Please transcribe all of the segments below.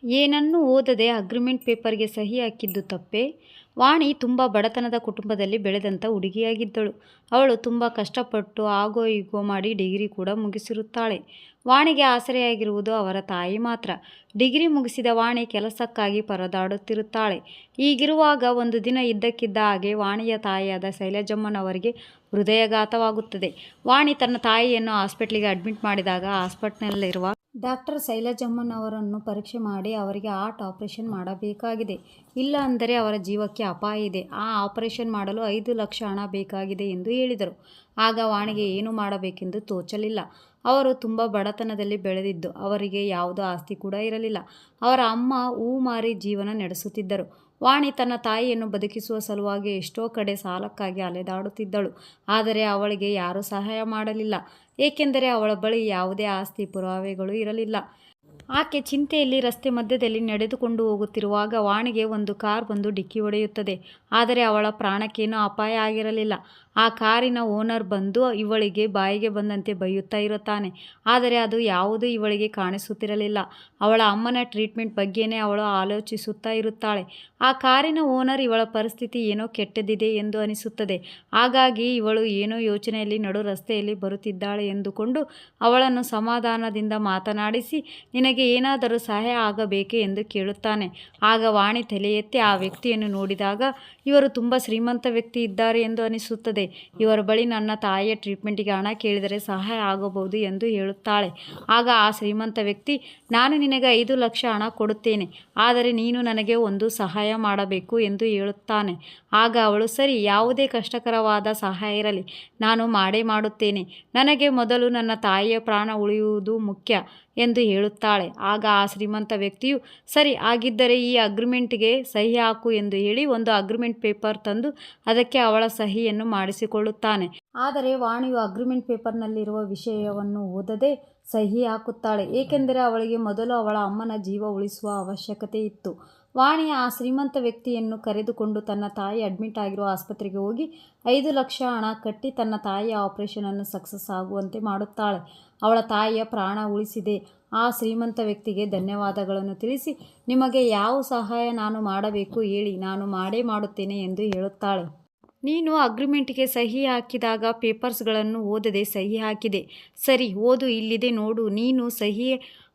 ಏನನ್ನೂ ಓದದೆ ಅಗ್ರಿಮೆಂಟ್ ಪೇಪರ್ಗೆ ಸಹಿ ಹಾಕಿದ್ದು ತಪ್ಪೇ? ವಾಣಿ ತುಂಬ ಬಡತನದ ಕುಟುಂಬದಲ್ಲಿ ಬೆಳೆದಂಥ ಹುಡುಗಿಯಾಗಿದ್ದಳು. ಅವಳು ತುಂಬ ಕಷ್ಟಪಟ್ಟು ಆಗೋ ಈಗೋ ಮಾಡಿ ಡಿಗ್ರಿ ಕೂಡ ಮುಗಿಸಿರುತ್ತಾಳೆ. ವಾಣಿಗೆ ಆಸರೆಯಾಗಿರುವುದು ಅವರ ತಾಯಿ ಮಾತ್ರ. ಡಿಗ್ರಿ ಮುಗಿಸಿದ ವಾಣಿ ಕೆಲಸಕ್ಕಾಗಿ ಪರದಾಡುತ್ತಿರುತ್ತಾಳೆ. ಹೀಗಿರುವಾಗ ಒಂದು ದಿನ ಇದ್ದಕ್ಕಿದ್ದ ಹಾಗೆ ವಾಣಿಯ ತಾಯಿಯಾದ ಶೈಲಜಮ್ಮನವರಿಗೆ ಹೃದಯಾಘಾತವಾಗುತ್ತದೆ. ವಾಣಿ ತನ್ನ ತಾಯಿಯನ್ನು ಹಾಸ್ಪಿಟ್ಲಿಗೆ ಅಡ್ಮಿಟ್ ಮಾಡಿದಾಗ ಹಾಸ್ಪಿಟ್ಲ್ನಲ್ಲಿರುವ ಡಾಕ್ಟರ್ ಶೈಲಜಮ್ಮನವರನ್ನು ಪರೀಕ್ಷೆ ಮಾಡಿ ಅವರಿಗೆ ಹಾರ್ಟ್ ಆಪರೇಷನ್ ಮಾಡಬೇಕಾಗಿದೆ. ಇಲ್ಲ ಅಂದರೆ ಅವರ ಜೀವಕ್ಕೆ ಅಪಾಯ ಇದೆ. ಆ ಆಪರೇಷನ್ ಮಾಡಲು 5 ಲಕ್ಷ ಹಣ ಬೇಕಾಗಿದೆ ಎಂದು ಹೇಳಿದರು. ಆಗ ವಾಣಿಗೆ ಏನು ಮಾಡಬೇಕೆಂದು ತೋಚಲಿಲ್ಲ. ಅವರು ತುಂಬ ಬಡತನದಲ್ಲಿ ಬೆಳೆದಿದ್ದು ಅವರಿಗೆ ಯಾವುದೋ ಆಸ್ತಿ ಕೂಡ ಇರಲಿಲ್ಲ. ಅವರ ಅಮ್ಮ ಹೂ ಮಾರಿ ಜೀವನ ನಡೆಸುತ್ತಿದ್ದರು. ವಾಣಿ ತನ್ನ ತಾಯಿಯನ್ನು ಬದುಕಿಸುವ ಸಲುವಾಗಿ ಎಷ್ಟೋ ಕಡೆ ಸಾಲಕ್ಕಾಗಿ ಅಲೆದಾಡುತ್ತಿದ್ದಳು. ಆದರೆ ಅವಳಿಗೆ ಯಾರೂ ಸಹಾಯ ಮಾಡಲಿಲ್ಲ. ಏಕೆಂದರೆ ಅವಳ ಬಳಿ ಯಾವುದೇ ಆಸ್ತಿ ಪುರಾವೆಗಳು ಇರಲಿಲ್ಲ. ಆಕೆ ಚಿಂತೆಯಲ್ಲಿ ರಸ್ತೆ ಮಧ್ಯದಲ್ಲಿ ನಡೆದುಕೊಂಡು ಹೋಗುತ್ತಿರುವಾಗ ವಾಣಿಗೆ ಒಂದು ಕಾರ್ ಬಂದು ಡಿಕ್ಕಿ ಹೊಡೆಯುತ್ತದೆ. ಆದರೆ ಅವಳ ಪ್ರಾಣಕ್ಕೇನೂ ಅಪಾಯ ಆಗಿರಲಿಲ್ಲ. ಆ ಕಾರಿನ ಓನರ್ ಬಂದು ಇವಳಿಗೆ ಬಾಯಿಗೆ ಬಂದಂತೆ ಬೈಯುತ್ತಾ ಇರುತ್ತಾನೆ. ಆದರೆ ಅದು ಯಾವುದೂ ಇವಳಿಗೆ ಕಾಣಿಸುತ್ತಿರಲಿಲ್ಲ. ಅವಳ ಅಮ್ಮನ ಟ್ರೀಟ್ಮೆಂಟ್ ಬಗ್ಗೆನೇ ಅವಳು ಆಲೋಚಿಸುತ್ತಾ ಇರುತ್ತಾಳೆ. ಆ ಕಾರಿನ ಓನರ್ ಇವಳ ಪರಿಸ್ಥಿತಿ ಏನೋ ಕೆಟ್ಟದಿದೆ ಎಂದು ಅನಿಸುತ್ತದೆ. ಹಾಗಾಗಿ ಇವಳು ಏನೋ ಯೋಚನೆಯಲ್ಲಿ ನಡು ರಸ್ತೆಯಲ್ಲಿ ಬರುತ್ತಿದ್ದಾಳೆ ಎಂದುಕೊಂಡು ಅವಳನ್ನು ಸಮಾಧಾನದಿಂದ ಮಾತನಾಡಿಸಿ, ನಿನಗೆ ಏನಾದರೂ ಸಹಾಯ ಆಗಬೇಕೆ ಎಂದು ಕೇಳುತ್ತಾನೆ. ಆಗ ವಾಣಿ ತಲೆ ಎತ್ತಿ ಆ ವ್ಯಕ್ತಿಯನ್ನು ನೋಡಿದಾಗ ಇವರು ತುಂಬ ಶ್ರೀಮಂತ ವ್ಯಕ್ತಿ ಇದ್ದಾರೆ ಎಂದು ಅನಿಸುತ್ತದೆ. ಇವರ ಬಳಿ ನನ್ನ ತಾಯಿಯ ಟ್ರೀಟ್ಮೆಂಟಿಗೆ ಹಣ ಕೇಳಿದರೆ ಸಹಾಯ ಆಗಬಹುದು ಎಂದು ಹೇಳುತ್ತಾಳೆ. ಆಗ ಆ ಶ್ರೀಮಂತ ವ್ಯಕ್ತಿ, ನಾನು ನಿನಗೆ 5 ಲಕ್ಷ ಹಣ ಕೊಡುತ್ತೇನೆ, ಆದರೆ ನೀನು ನನಗೆ ಒಂದು ಸಹಾಯ ಮಾಡಬೇಕು ಎಂದು ಹೇಳುತ್ತಾನೆ. ಆಗ ಅವಳು, ಸರಿ, ಯಾವುದೇ ಕಷ್ಟಕರವಾದ ಸಹಾಯ ಇರಲಿ, ನಾನು ಮಾಡೇ ಮಾಡುತ್ತೇನೆ. ನನಗೆ ಮೊದಲು ನನ್ನ ತಾಯಿಯ ಪ್ರಾಣ ಉಳಿಯುವುದು ಮುಖ್ಯ ಎಂದು ಹೇಳುತ್ತಾಳೆ. ಆಗ ಆ ಶ್ರೀಮಂತ ವ್ಯಕ್ತಿಯು, ಸರಿ, ಹಾಗಿದ್ದರೆ ಈ ಅಗ್ರಿಮೆಂಟ್ಗೆ ಸಹಿ ಹಾಕು ಎಂದು ಹೇಳಿ ಒಂದು ಅಗ್ರಿಮೆಂಟ್ ಪೇಪರ್ ತಂದು ಅದಕ್ಕೆ ಅವಳ ಸಹಿಯನ್ನು ಮಾಡಿಸಿಕೊಳ್ಳುತ್ತಾನೆ. ಆದರೆ ವಾಣಿಯು ಅಗ್ರಿಮೆಂಟ್ ಪೇಪರ್ನಲ್ಲಿರುವ ವಿಷಯವನ್ನು ಓದದೆ ಸಹಿ ಹಾಕುತ್ತಾಳೆ. ಏಕೆಂದರೆ ಅವಳಿಗೆ ಮೊದಲು ಅವಳ ಅಮ್ಮನ ಜೀವ ಉಳಿಸುವ ಅವಶ್ಯಕತೆ ಇತ್ತು. ವಾಣಿ ಆ ಶ್ರೀಮಂತ ವ್ಯಕ್ತಿಯನ್ನು ಕರೆದುಕೊಂಡು ತನ್ನ ತಾಯಿ ಅಡ್ಮಿಟ್ ಆಗಿರುವ ಆಸ್ಪತ್ರೆಗೆ ಹೋಗಿ 5 ಲಕ್ಷ ಹಣ ಕಟ್ಟಿ ತನ್ನ ತಾಯಿಯ ಆಪರೇಷನನ್ನು ಸಕ್ಸಸ್ ಆಗುವಂತೆ ಮಾಡುತ್ತಾಳೆ. ಅವಳ ತಾಯಿಯ ಪ್ರಾಣ ಉಳಿಸಿದೆ. ಆ ಶ್ರೀಮಂತ ವ್ಯಕ್ತಿಗೆ ಧನ್ಯವಾದಗಳನ್ನು ತಿಳಿಸಿ, ನಿಮಗೆ ಯಾವ ಸಹಾಯ ನಾನು ಮಾಡಬೇಕು ಹೇಳಿ, ನಾನು ಮಾಡೇ ಮಾಡುತ್ತೇನೆ ಎಂದು ಹೇಳುತ್ತಾಳೆ. ನೀನು ಅಗ್ರಿಮೆಂಟ್ಗೆ ಸಹಿ ಹಾಕಿದಾಗ ಪೇಪರ್ಸ್ಗಳನ್ನು ಓದದೆ ಸಹಿ ಹಾಕಿದೆ. ಸರಿ, ಓದು, ಇಲ್ಲಿದೆ ನೋಡು, ನೀನು ಸಹಿ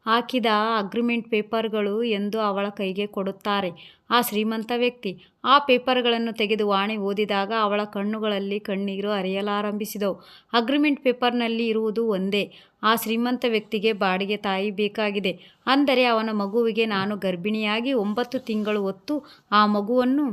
ಹಾಕಿದ ಅಗ್ರಿಮೆಂಟ್ ಪೇಪರ್ಗಳು ಎಂದು ಅವಳ ಕೈಗೆ ಕೊಡುತ್ತಾರೆ ಆ ಶ್ರೀಮಂತ ವ್ಯಕ್ತಿ. ಆ ಪೇಪರ್ಗಳನ್ನು ತೆಗೆದು ವಾಣಿ ಓದಿದಾಗ ಅವಳ ಕಣ್ಣುಗಳಲ್ಲಿ ಕಣ್ಣೀರು ಹರಿಯಲಾರಂಭಿಸಿದವು. ಅಗ್ರಿಮೆಂಟ್ ಪೇಪರ್ನಲ್ಲಿ ಇರುವುದು ಒಂದೇ, ಆ ಶ್ರೀಮಂತ ವ್ಯಕ್ತಿಗೆ ಬಾಡಿಗೆ ತಾಯಿ ಬೇಕಾಗಿದೆ. ಅಂದರೆ ಅವನ ಮಗುವಿಗೆ ನಾನು ಗರ್ಭಿಣಿಯಾಗಿ 9 ತಿಂಗಳು ಹೊತ್ತು ಆ ಮಗುವನ್ನು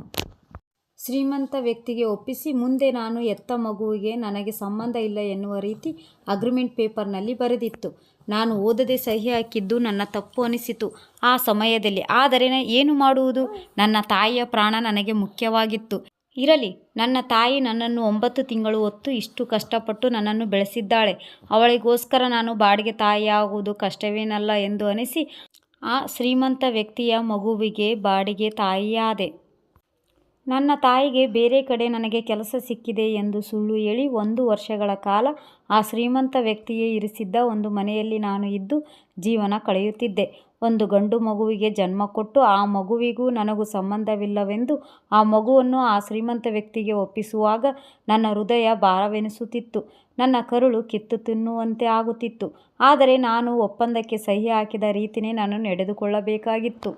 ಶ್ರೀಮಂತ ವ್ಯಕ್ತಿಗೆ ಒಪ್ಪಿಸಿ ಮುಂದೆ ನಾನು ಎತ್ತ ಮಗುವಿಗೆ ನನಗೆ ಸಂಬಂಧ ಇಲ್ಲ ಎನ್ನುವ ರೀತಿ ಅಗ್ರಿಮೆಂಟ್ ಪೇಪರ್ನಲ್ಲಿ ಬರೆದಿತ್ತು. ನಾನು ಓದದೆ ಸಹಿ ಹಾಕಿದ್ದು ನನ್ನ ತಪ್ಪು ಅನಿಸಿತು ಆ ಸಮಯದಲ್ಲಿ. ಆದರೆ ಏನು ಮಾಡುವುದು? ನನ್ನ ತಾಯಿಯ ಪ್ರಾಣ ನನಗೆ ಮುಖ್ಯವಾಗಿತ್ತು. ಇರಲಿ, ನನ್ನ ತಾಯಿ ನನ್ನನ್ನು 9 ತಿಂಗಳು ಹೊತ್ತು ಇಷ್ಟು ಕಷ್ಟಪಟ್ಟು ನನ್ನನ್ನು ಬೆಳೆಸಿದ್ದಾಳೆ. ಅವಳಿಗೋಸ್ಕರ ನಾನು ಬಾಡಿಗೆ ತಾಯಿಯಾಗುವುದು ಕಷ್ಟವೇನಲ್ಲ ಎಂದು ಅನಿಸಿ ಆ ಶ್ರೀಮಂತ ವ್ಯಕ್ತಿಯ ಮಗುವಿಗೆ ಬಾಡಿಗೆ ತಾಯಿಯಾದೆ. ನನ್ನ ತಾಯಿಗೆ ಬೇರೆ ಕಡೆ ನನಗೆ ಕೆಲಸ ಸಿಕ್ಕಿದೆ ಎಂದು ಸುಳ್ಳು ಹೇಳಿ 1 ವರ್ಷಗಳ ಕಾಲ ಆ ಶ್ರೀಮಂತ ವ್ಯಕ್ತಿಯೇ ಇರಿಸಿದ್ದ ಒಂದು ಮನೆಯಲ್ಲಿ ನಾನು ಇದ್ದು ಜೀವನ ಕಳೆಯುತ್ತಿದ್ದೆ. ಒಂದು ಗಂಡು ಮಗುವಿಗೆ ಜನ್ಮ ಕೊಟ್ಟು ಆ ಮಗುವಿಗೂ ನನಗೂ ಸಂಬಂಧವಿಲ್ಲವೆಂದು ಆ ಮಗುವನ್ನು ಆ ಶ್ರೀಮಂತ ವ್ಯಕ್ತಿಗೆ ಒಪ್ಪಿಸುವಾಗ ನನ್ನ ಹೃದಯ ಭಾರವೆನಿಸುತ್ತಿತ್ತು. ನನ್ನ ಕರುಳು ಕಿತ್ತು ತಿನ್ನುವಂತೆ ಆಗುತ್ತಿತ್ತು. ಆದರೆ ನಾನು ಒಪ್ಪಂದಕ್ಕೆ ಸಹಿ ಹಾಕಿದ ರೀತಿಯೇ ನಾನು ನಡೆದುಕೊಳ್ಳಬೇಕಾಗಿತ್ತು.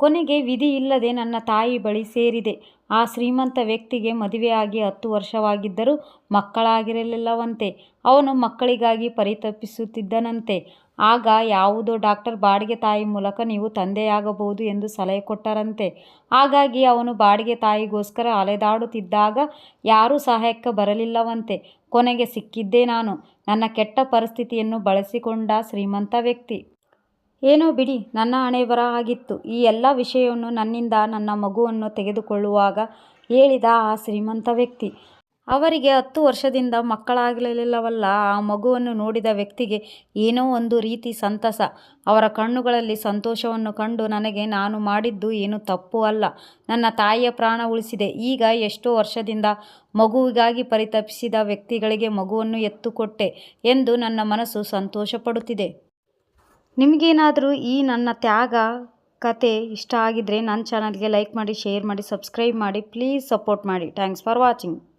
ಕೊನೆಗೆ ವಿಧಿ ಇಲ್ಲದೆ ನನ್ನ ತಾಯಿ ಬಳಿ ಸೇರಿದೆ. ಆ ಶ್ರೀಮಂತ ವ್ಯಕ್ತಿಗೆ ಮದುವೆಯಾಗಿ 10 ವರ್ಷವಾಗಿದ್ದರೂ ಮಕ್ಕಳಾಗಿರಲಿಲ್ಲವಂತೆ. ಅವನು ಮಕ್ಕಳಿಗಾಗಿ ಪರಿತಪಿಸುತ್ತಿದ್ದನಂತೆ. ಆಗ ಯಾವುದೋ ಡಾಕ್ಟರ್ ಬಾಡಿಗೆ ತಾಯಿ ಮೂಲಕ ನೀವು ತಂದೆಯಾಗಬಹುದು ಎಂದು ಸಲಹೆ ಕೊಟ್ಟರಂತೆ. ಹಾಗಾಗಿ ಅವನು ಬಾಡಿಗೆ ತಾಯಿಗೋಸ್ಕರ ಅಲೆದಾಡುತ್ತಿದ್ದಾಗ ಯಾರೂ ಸಹಾಯಕ್ಕೆ ಬರಲಿಲ್ಲವಂತೆ. ಕೊನೆಗೆ ಸಿಕ್ಕಿದ್ದೇ ನಾನು. ನನ್ನ ಕೆಟ್ಟ ಪರಿಸ್ಥಿತಿಯನ್ನು ಬಳಸಿಕೊಂಡ ಶ್ರೀಮಂತ ವ್ಯಕ್ತಿ. ಏನೋ ಬಿಡಿ, ನನ್ನ ಹಣೆಬರಹ ಆಗಿತ್ತು. ಈ ಎಲ್ಲ ವಿಷಯವನ್ನು ನನ್ನಿಂದ ನನ್ನ ಮಗುವನ್ನು ತೆಗೆದುಕೊಳ್ಳುವಾಗ ಹೇಳಿದ ಆ ಶ್ರೀಮಂತ ವ್ಯಕ್ತಿ. ಅವರಿಗೆ 10 ವರ್ಷದಿಂದ ಮಕ್ಕಳಾಗಲಿಲ್ಲವಲ್ಲ. ಆ ಮಗುವನ್ನು ನೋಡಿದ ವ್ಯಕ್ತಿಗೆ ಏನೋ ಒಂದು ರೀತಿ ಸಂತಸ. ಅವರ ಕಣ್ಣುಗಳಲ್ಲಿ ಸಂತೋಷವನ್ನು ಕಂಡು ನನಗೆ ನಾನು ಮಾಡಿದ್ದು ಏನು ತಪ್ಪು ಅಲ್ಲ, ನನ್ನ ತಾಯಿಯ ಪ್ರಾಣ ಉಳಿಸಿದೆ. ಈಗ ಎಷ್ಟೋ ವರ್ಷದಿಂದ ಮಗುವಿಗಾಗಿ ಪರಿತಪಿಸಿದ ವ್ಯಕ್ತಿಗಳಿಗೆ ಮಗುವನ್ನು ಎತ್ತುಕೊಟ್ಟೆ ಎಂದು ನನ್ನ ಮನಸ್ಸು ಸಂತೋಷಪಡುತ್ತಿದೆ. ನಿಮಗೇನಾದರೂ ಈ ನನ್ನ ತ್ಯಾಗ ಕತೆ ಇಷ್ಟ ಆಗಿದ್ರೆ ನನ್ನ ಚಾನಲ್ಗೆ ಲೈಕ್ ಮಾಡಿ, ಶೇರ್ ಮಾಡಿ, ಸಬ್ಸ್ಕ್ರೈಬ್ ಮಾಡಿ, ಪ್ಲೀಸ್ ಸಪೋರ್ಟ್ ಮಾಡಿ. Thanks for watching.